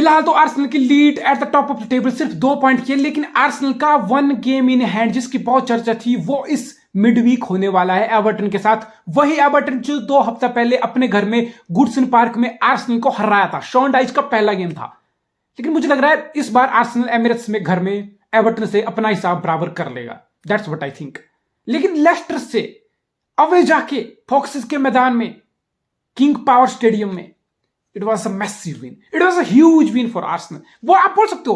फिलहाल तो आर्सेनल की lead at the top of the table सिर्फ 2 पॉइंट की है, लेकिन आर्सेनल का 1 गेम इन हैंड जिसकी बहुत चर्चा थी वो इस मिड वीक होने वाला है एवर्टन के साथ। वही एवर्टन जो 2 हफ्ता पहले अपने घर में गुडसन पार्क में आर्सेनल को हराया था। शॉन डाइच का पहला गेम था, लेकिन मुझे लग रहा है इस बार आर्सेनल एमिरेट्स में घर में एवर्टन से अपना हिसाब बराबर कर लेगा। That's what I think. लेकिन लेस्टर से अवे जाके फॉक्सेस के मैदान में किंग पावर स्टेडियम में it was a massive win, it was a huge win for Arsenal. वो आप बोल सकते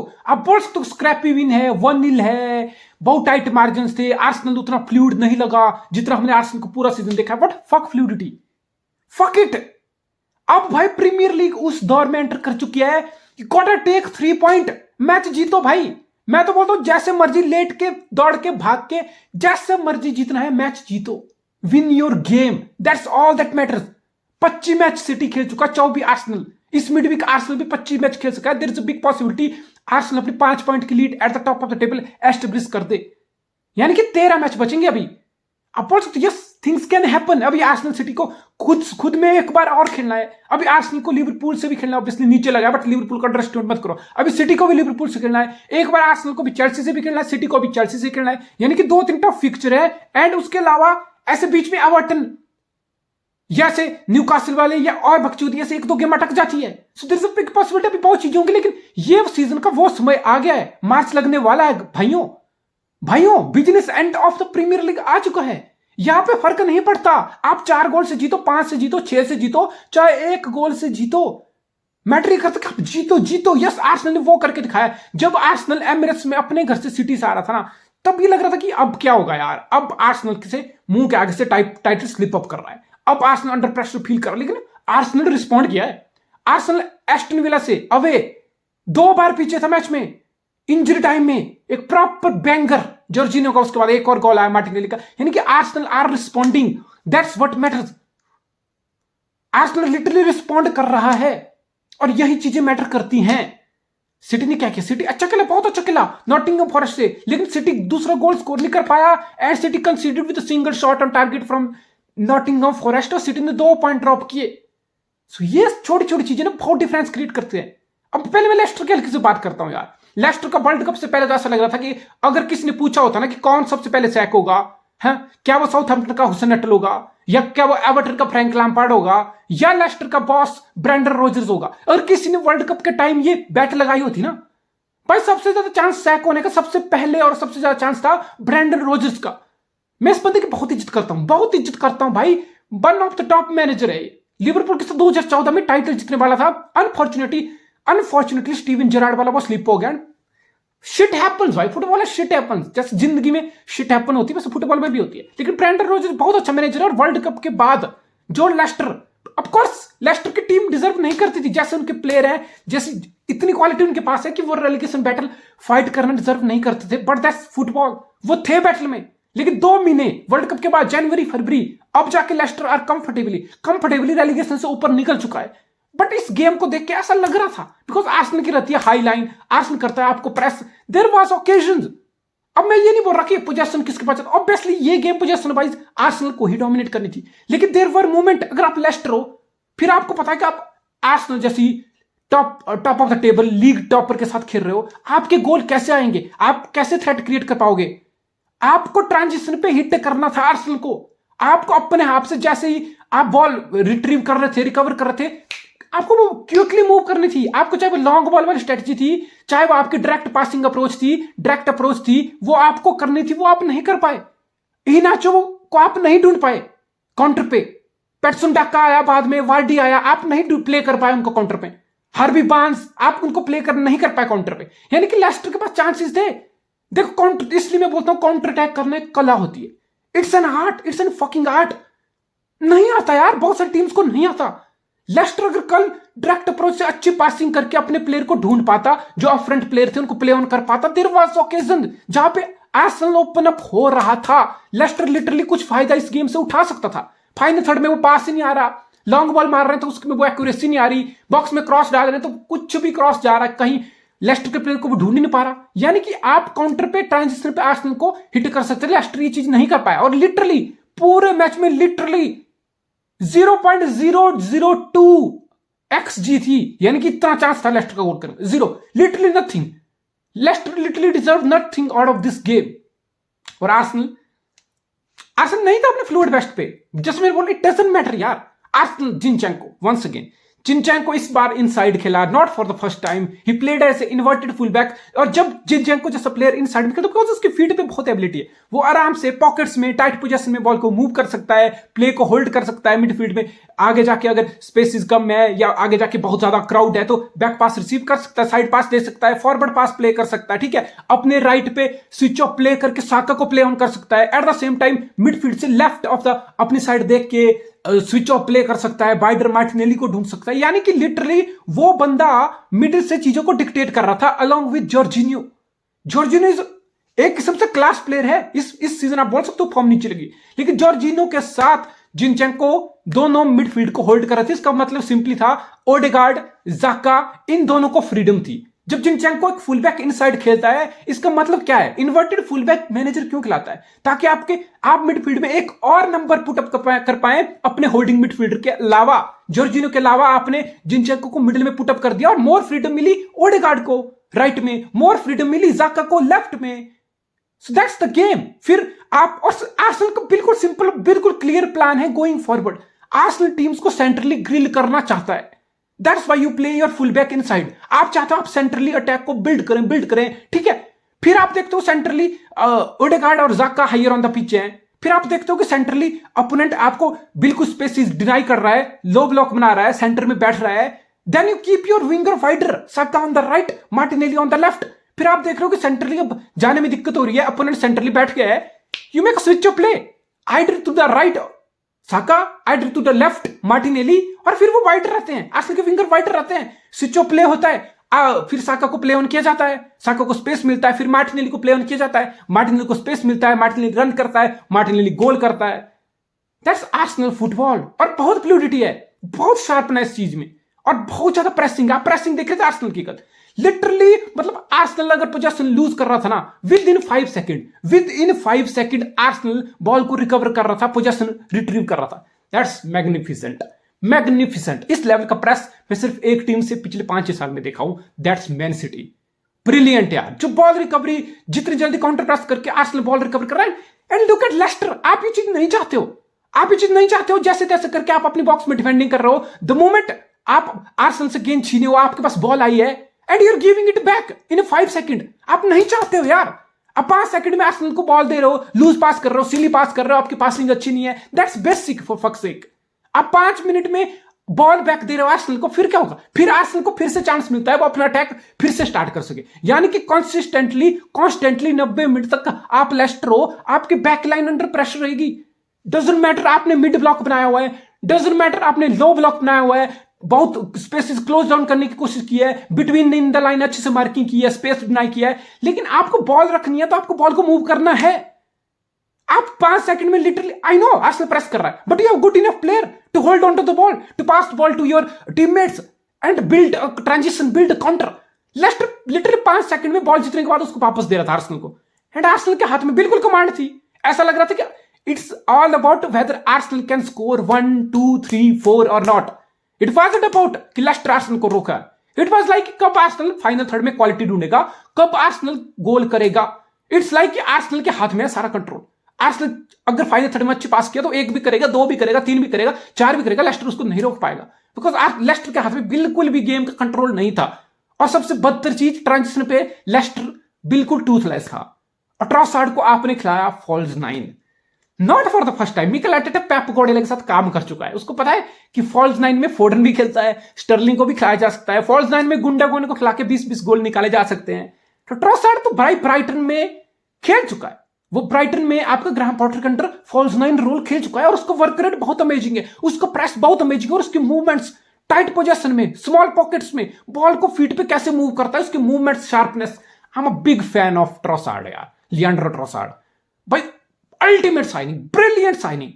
हो स्क्रैपी विन है, 1-0 है, बहुत टाइट मार्जिन थे, आर्सेनल उतना फ्लूइड नहीं लगा जितना हमने आर्सेनल को पूरा सीजन देखा। But fuck fluidity, fuck it. अब भाई प्रीमियर लीग उस दौर में एंटर कर चुकी है कि क्वार्टर टेक 3 पॉइंट, मैच जीतो भाई। मैं तो बोलता हूं जैसे मर्जी लेट के दौड़ के भाग के जैसे मर्जी जीतना है मैच जीतो, win your game, that's all that matters. 25 match city खेल चुका, 24 आर्सेनल। इस मिड वीक आर्सेनल भी 25 मैच खेल सका है। There is a big possibility Arsenal अपनी 5 पॉइंट की lead at the top of the table establish कर दे, यानी कि 13 मैच बचेंगे अभी। आप बोल सकते यस थिंग्स कैन हैपन। अभी आर्सेनल सिटी को खुद में एक बार और खेलना है। अभी आर्सेनल को लिवरपूल से भी खेलना है, ऑब्वियसली नीचे लगा है, बट लिवरपूल का अंडरस्टैंड मत करो। अभी सिटी को भी लिवरपूल से खेलना है, एक बार आर्सेनल को भी चेल्सी से भी खेलना है, सिटी को भी चेल्सी से खेलना है, यानी कि 2-3 टफ फिक्चर है। एंड उसके अलावा ऐसे बीच में एवर्टन या से न्यूकासल वाले या और बकचोदी ऐसे 1-2 गेम अटक जाती है। So there is a big possibility अभी बहुत चीजें होंगी, लेकिन ये सीजन का वो समय आ गया है, मार्च लगने वाला है भाइयों। Business end of the premier league आ चुका है। यहां पे फर्क नहीं पड़ता आप 4 गोल से जीतो, 5 से जीतो, 6 से जीतो, चाहे 1 गोल से जीतो, मैटर करता कि जीतो। यस आर्सेनल ने वो करके दिखाया। जब आर्सेनल एमिरेट्स में अपने घर से सिटी से आ रहा था ना, तब ये लग रहा था कि अब क्या होगा यार, अब आर्सेनल से मुंह के आगे से टाइटल स्लिप अप कर रहा है, अब आर्सेनल अंडर प्रेशर फील कर रहा है। लेकिन आर्सेनल ने रिस्पॉन्ड किया है। आर्सेनल एस्टन विला से अवे 2 बार पीछे था मैच में, इंजरी टाइम में एक प्रॉपर बैंगर जॉर्जिनो का, उसके बाद एक और गोल आया मार्टिनेली का, यानी कि Arsenal are responding, that's what matters. Arsenal literally respond कर रहा है और यही चीजें मैटर करती हैं। सिटी ने क्या किया, सिटी अच्छा खेला, बहुत अच्छा खेला नॉटिंघम फॉरेस्ट से, लेकिन सिटी दूसरा गोल स्कोर नहीं कर पाया and city considered with a single shot on target from Nottingham forest और सिटी ने 2 पॉइंट ड्रॉप किए। सो ये छोटी छोटी चीजें ना बहुत डिफरेंस क्रिएट करते हैं। अब पहले मैं लेस्टर के हल्के से बात करता हूं यार। लेस्टर का वर्ल्ड कप से पहले तो ऐसा लग रहा था कि अगर किसी ने पूछा होता ना कि कौन सबसे पहले सैक होगा, है क्या वो साउथहैम्पटन का हुसैन नटल होगा, या क्या वो एवर्टन का फ्रैंक लैम्पार्ड होगा, या लेस्टर का बॉस ब्रेंडन रोजर्स होगा, अगर किसी ने वर्ल्ड कप के टाइम ये बैट लगाई होती ना, भाई सबसे ज्यादा चांस सैक होने का सबसे पहले और सबसे ज्यादा चांस था ब्रेंडन रोजर्स का। मैं इस बंदे की बहुत इज्जत करता हूं भाई। 1 ऑफ द टॉप मैनेजर है, लिवरपूल के साथ 2014 में टाइटल जीतने वाला था। अनफॉर्चुनेटली स्टीवन जेरार्ड वाला वो स्लिप हो गया। शिट हैपेंस भाई, फुटबॉल है, शिट हैपेंस। जैसे जिंदगी में शिट हैपन होती है वैसे फुटबॉल में भी होती है। लेकिन ब्रेंडन रोजर्स बहुत अच्छा मैनेजर है और वर्ल्ड कप के बाद जो लेस्टर, ऑफ कोर्स लेस्टर की टीम डिजर्व नहीं करती थी, जैसे उनके प्लेयर हैं, जैसे इतनी क्वालिटी उनके पास है कि वो रेलेगेशन बैटल फाइट करना डिजर्व नहीं करते थे, बट दैट्स फुटबॉल, वो थे बैटल में। लेकिन 2 महीने वर्ल्ड कप के बाद, जनवरी फरवरी, अब जाके लेस्टर आर कंफर्टेबली रेलेगेशन से ऊपर निकल चुका है। बट इस गेम को देख के ऐसा लग रहा था, बिकॉज आर्सेनल की रहती है हाई लाइन, आर्सेनल करता है आपको प्रेस, देयर वाज ओकेजन्स। अब मैं ये नहीं बोल रहा कि पोजेशन किसके पास है, ऑब्वियसली ये गेम पोजेशन वाइज आर्सेनल को ही डोमिनेट करनी थी, लेकिन देयर वर मोमेंट, अगर आप लेस्टर हो फिर आपको पता है कि आप आर्सेनल जैसी top of the table league topper के साथ खेल रहे हो, आपके गोल कैसे आएंगे, आप कैसे थ्रेट क्रिएट कर पाओगे। आपको ट्रांजिशन पे हिट करना था आर्सेनल को, आपको अपने हाथ से जैसे ही आप बॉल रिट्रीव कर रहे थे, रिकवर कर रहे थे, आपको वो क्विकली मूव करनी थी। आपको चाहे वो लॉन्ग बॉल वाली स्ट्रेटजी थी, चाहे वो आपकी डायरेक्ट पासिंग अप्रोच थी, डायरेक्ट अप्रोच थी, वो आपको करनी थी, वो आप नहीं कर पाए। इनाचो को आप नहीं ढूंढ पाए काउंटर पे, पेटसन डाका आया बाद में, वार्डी आया, आप नहीं प्ले कर पाए उनको काउंटर पे, हार्वी बार्न्स आप उनको प्ले कर नहीं कर पाए काउंटर पे। यानी कि लेस्टर के पास चांसेस थे। देखो काउंटर, इसलिए मैं बोलता हूं काउंटर अटैक करने कला होती है, it's an art, it's an fucking art. नहीं आता यार, बहुत सारी टीम्स को नहीं आता। लेस्टर अगर कल डायरेक्ट अप्रोच से अच्छी पासिंग करके अपने प्लेयर को ढूंढ पाता, जो अप फ्रंट प्लेयर थे उनको प्ले ऑन कर पाता, देयर वाज ओकेजन जहां पे आर्सेनल ओपन अप हो रहा था, लेस्टर लिटरली कुछ फायदा इस गेम से उठा सकता था। फाइनल थर्ड में वो पास ही नहीं आ रहा, लॉन्ग बॉल मार रहे हैं तो उसमें वो एक्यूरेसी नहीं आ रही, बॉक्स में क्रॉस डाल रहे हैं तो कुछ भी क्रॉस जा रहा है, कहीं लेस्टर के प्लेयर को वो ढूंढ नहीं पा रहा। यानी कि आप काउंटर पे ट्रांजिशन पे आर्सेनल को हिट कर सकते थे, लेस्टर ये चीज नहीं कर पाया। और लिटरली पूरे मैच में लिटरली 0.002 XG थी, यानी कि इतना चांस था लेस्टर का गोल करने, 0, literally nothing. Leicester literally deserve nothing out of this game. और आर्सेनल नहीं था अपने फ्लूइड बेस्ट पे। जस्ट मैं बोल, इट डजंट मैटर यार। Arsenal, Zinchenko once again, Zinchenko इस बार इनसाइड खेला, not for the first time, he played as inverted full back. और जब जिनचेंको जैसा प्लेयर इनसाइड में खेलता है, बिकॉज उसकी फीट पे बहुत एबिलिटी है, वो आराम से पॉकेट्स में टाइट पोजीशन में बॉल को मूव कर सकता है, प्ले को होल्ड कर सकता है मिडफील्ड में। आगे जाके अगर स्पेसिस कम है या आगे जाके बहुत ज्यादा क्राउड है तो बैक पास रिसीव कर सकता है, साइड पास दे सकता है, फॉरवर्ड पास प्ले कर सकता है, ठीक है। अपने राइट पे स्विच ऑफ प्ले करके साका को प्ले ऑन कर सकता है। At the same time midfield से लेफ्ट ऑफ द अपनी साइड देख के स्विच ऑफ प्ले कर सकता है, बाइडर मार्टिनेली को ढूंढ सकता है। यानी कि लिटरली वो बंदा मिडिल से चीजों को डिक्टेट कर रहा था अलोंग विद जॉर्जिनियो। जॉर्जिनियो एक किस्म से क्लास प्लेयर है। इस सीजन आप बोल सकते हो फॉर्म नीचे लगी, लेकिन जॉर्जिनियो के साथ जिनचेंको दोनों मिडफील्ड को होल्ड कर रहे थे। इसका मतलब सिंपली था ओडेगार्ड, जाका, इन दोनों को फ्रीडम थी। जब जिनचेंको एक फुलबैक इनसाइड खेलता है, इसका मतलब क्या है? इन्वर्टेड फुलबैक मैनेजर क्यों खिलाता है? ताकि आप मिडफील्ड में एक और नंबर पुटअप कर पाए अपने होल्डिंग मिडफील्डर के अलावा। जॉर्जिनो के अलावा आपने जिनचेंको को मिडिल में पुटअप कर दिया और मोर फ्रीडम मिली ओडेगार्ड को राइट में, मोर फ्रीडम मिली जाका को लेफ्ट में। So that's the game. फिर आप, और आर्सेनल का बिल्कुल सिंपल, बिल्कुल क्लियर प्लान है गोइंग फॉरवर्ड। आर्सेनल टीम्स को सेंट्रली ग्रिल करना चाहता है। That's why you play your full back inside. आप चाहते हो आप सेंट्रली अटैक को बिल्ड करें, ठीक है। फिर आप देखते हो सेंट्रली ओडेगार्ड और जाका हायर ऑन द पिच है। फिर आप देखते हो कि सेंट्रली अपोनेंट आपको बिल्कुल स्पेसिस डिनाई कर रहा है, लो ब्लॉक बना रहा है, सेंटर में बैठ रहा है। Then you keep your winger wider, Saka on the right, Martinelli on the left. फिर आप देख रहे हो कि सेंट्रली अब जाने में दिक्कत हो रही है, अपोनेंट सेंट्रली बैठ गया है। You make switch of play, either to the right Saka, either to the left Martinelli, और फिर वो वाइडर रहते हैं, आर्सेनल के विंगर वाइडर रहते हैं। स्विच ऑफ प्ले होता है, फिर साका को प्ले ऑन किया जाता है, साका को स्पेस मिलता है, फिर मार्टिनेली को प्ले ऑन किया जाता है, मार्टिनेली को स्पेस मिलता है, मार्टिनेली रन करता है, मार्टिनेली गोल करता है। That's Arsenal football. और बहुत फ्लूइडिटी है, बहुत शार्पनेस इस चीज में, और बहुत ज्यादा प्रेसिंग। आप प्रेसिंग देख रहे थे आर्सेनल की कद, लिटरली मतलब आर्सेनल अगर पोजीशन लूज कर रहा था ना, with in 5 second Arsenal ball को रिकवर कर रहा था, पोजीशन रिट्रीव कर रहा था। That's magnificent. इस लेवल का प्रेस मैं सिर्फ एक टीम से पिछले 5-6 साल में देखा हूं, दैट्स मैन सिटी। ब्रिलियंट यार, जो बॉल रिकवरी जितनी जल्दी काउंटर प्रेस करके आर्सेनल बॉल रिकवर कर रहा है। And look at Leicester. आप ये चीज नहीं चाहते हो, जैसे तैसे करके आप अपनी बॉक्स में डिफेंडिंग कर रहे हो। द मोमेंट आप आर्सेनल से गेंद छीने हो, आपके पास बॉल आई है and you are giving it back in 5 second. आप नहीं चाहते हो यार। अब 5 सेकंड में आर्सेनल को बॉल दे रहे हो, लूज पास कर रहे हो, सिली पास कर रहे हो, आपकी पासिंग अच्छी नहीं है। That's basic for fuck sake. आप 5 मिनट में बॉल बैक दे रहे हो आर्सेनल को, फिर क्या होगा? फिर आर्सेनल को फिर से चांस मिलता है वो अपना अटैक फिर से स्टार्ट कर सके। यानी कि कॉन्स्टेंटली 90 मिनट तक आप लेस्टर हो, आपकी बैकलाइन अंडर प्रेशर रहेगी। डजंट मैटर आपने मिड ब्लॉक बनाया हुआ है, डजंट मैटर आपने लो ब्लॉक बनाया हुआ है, बहुत स्पेसेस क्लोज डाउन करने की कोशिश की है, बिटवीन इन द लाइन अच्छे से मार्किंग की है, स्पेस डिनाई किया है, लेकिन आपको बॉल रखनी है तो आपको बॉल को मूव करना है। आप 5 सेकंड में literally, I know Arsenal press कर रहा है, but you have good enough player to hold on to the ball, to pass the ball to your teammates and build transition, build counter. Leicester literally 5 second में ball जीतने के बाद उसको वापस दे रहा था आर्सेनल को, एंड आर्सेनल के हाथ में बिल्कुल कमांड थी। ऐसा लग रहा था कि it's all about whether Arsenal can score 1, 2, 3, 4 और नॉट। इट वॉज़न्ट अबाउट कि लेस्टर आर्सेनल को रोका। इट वॉज लाइक कब आर्सेनल फाइनल थर्ड में क्वालिटी ढूंढेगा, कब आर्सेनल गोल करेगा। इट्स लाइक आर्सेनल के हाथ में है सारा कंट्रोल। आर्सेनल अगर फाइनल थर्ड में अच्छे पास किया तो 1 भी करेगा, 2 भी करेगा, 3 भी करेगा, 4 भी करेगा, लेस्टर उसको नहीं रोक पाएगा, बिकॉज लेस्टर के हाथ में बिल्कुल भी गेम का कंट्रोल नहीं था। और सबसे बदतर चीज, ट्रांजिशन पे लेस्टर बिल्कुल टूथलेस था। और ट्रॉसार्ड को आपने खिलाया false 9, not for the first time. Mikel Arteta Pep Guardiola के साथ काम कर चुका है, उसको पता है कि फॉल्स 9 में फोर्डन भी खेलता है, स्टर्लिंग को भी खिलाया जा सकता है, फॉल्स 9 में गुंडागोन को खिला के 20-20 गोल निकाले जा सकते हैं। तो ट्रॉसार्ड तो ब्राइटन में खेल चुका है, वो ब्राइटन में आपका ग्राहम पॉटर के अंडर फॉल्स 9 रोल खेल चुका है, और उसका वर्क रेट बहुत अमेजिंग है, उसका प्रेस बहुत अमेजिंग है, और उसके मूवमेंट्स टाइट पोजीशन में, स्मॉल पॉकेट्स में बॉल को फीट पे कैसे मूव करता है, उसके movements, sharpness. I am a big fan of Trossard यार, लिएंड्रो ट्रॉसार्ड भाई, अल्टीमेट साइनिंग, ब्रिलियंट साइनिंग।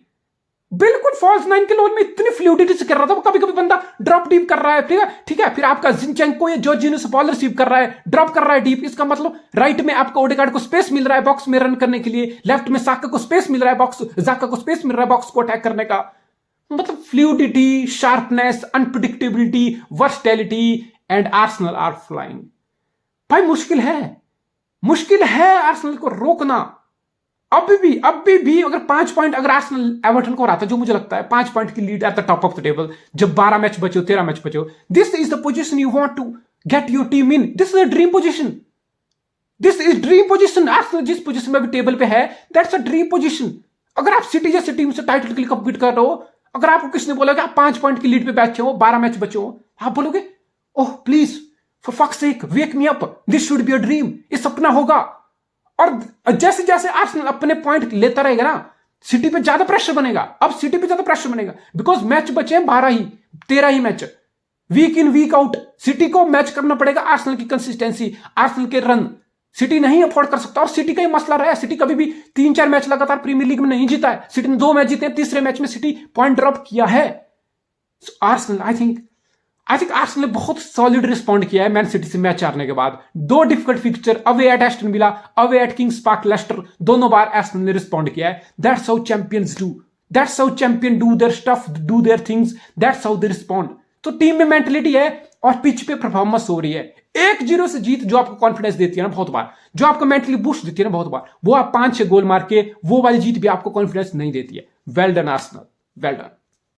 बिल्कुल फॉल्स 9 के लोन में इतनी फ्लूइडिटी से कर रहा था, वो कभी कभी बंदा ड्रॉप डीप कर रहा है, ठीक है, फिर आपका जिनचेंको या जॉर्जिनो से बॉल रिसीव कर रहा है, ड्रॉप कर रहा है डीप। इसका मतलब राइट में आपको ओडेगार्ड को स्पेस मिल रहा है बॉक्स में रन करने के लिए, लेफ्ट में साका को स्पेस मिल रहा है, जाका को स्पेस मिल रहा है बॉक्स को अटैक करने का। मतलब fluidity, sharpness, unpredictability, versatility and Arsenal are flying. भाई मुश्किल है आर्सेनल को रोकना। अभी भी अगर 5 पॉइंट अगर आर्सेनल एवर्टन को हराता, जो मुझे लगता है 5 पॉइंट की lead at the top of the table, जब 12 मैच बचे हो, 13 मैच बचे हो, this is the position you want to get your team in. This is a dream position. This is dream position. Arsenal जिस position में अभी table पे है, दैट्स अ ड्रीम पोजीशन। अगर आप सिटी जैसी टीम से टाइटल के लिए कम्पीट कर रहे हो, अगर आपको किसने बोला कि आप 5 पॉइंट की लीड पे बैठे हो, 12 मैच बचे हो, आप बोलोगे ओह please for fuck's sake wake me up, this should be a dream, ये सपना होगा। और जैसे जैसे आर्सेनल अपने पॉइंट लेता रहेगा ना, सिटी पे ज्यादा प्रेशर बनेगा। अब सिटी पे ज्यादा प्रेशर बनेगा बिकॉज मैच बचे हैं 13 ही मैच, वीक इन वीक आउट सिटी को मैच करना पड़ेगा। आर्सेनल की कंसिस्टेंसी, आर्सेनल के रन सिटी नहीं अफोर्ड कर सकता। और सिटी का ही मसला रहा है, सिटी कभी भी 3-4 मैच लगातार प्रीमियर लीग में नहीं जीता है। सिटी ने 2 मैच जीते हैं, तीसरे मैच में सिटी पॉइंट ड्रॉप किया है। आर्सेनल आई थिंक आर्सेनल ने बहुत सॉलिड रिस्पॉन्ड किया है मैन सिटी से मैच हारने के बाद। 2 difficult fixture, away at Aston Villa, away at Kings Park Leicester, दोनों बार आर्सेनल ने रिस्पॉन्ड किया है। That's how champions do, that's how champion do their stuff, do their things, that's how they respond. तो team में mentality है और pitch पे परफॉर्मेंस हो रही है। 1-0 से जीत जो आपको कॉन्फिडेंस देती है ना बहुत बार, जो आपको मेंटली बूस्ट देती है ना बहुत बार, वो आप 5-6 गोल मार के वो वाली जीत भी आपको कॉन्फिडेंस नहीं देती है। Well done Arsenal, well done.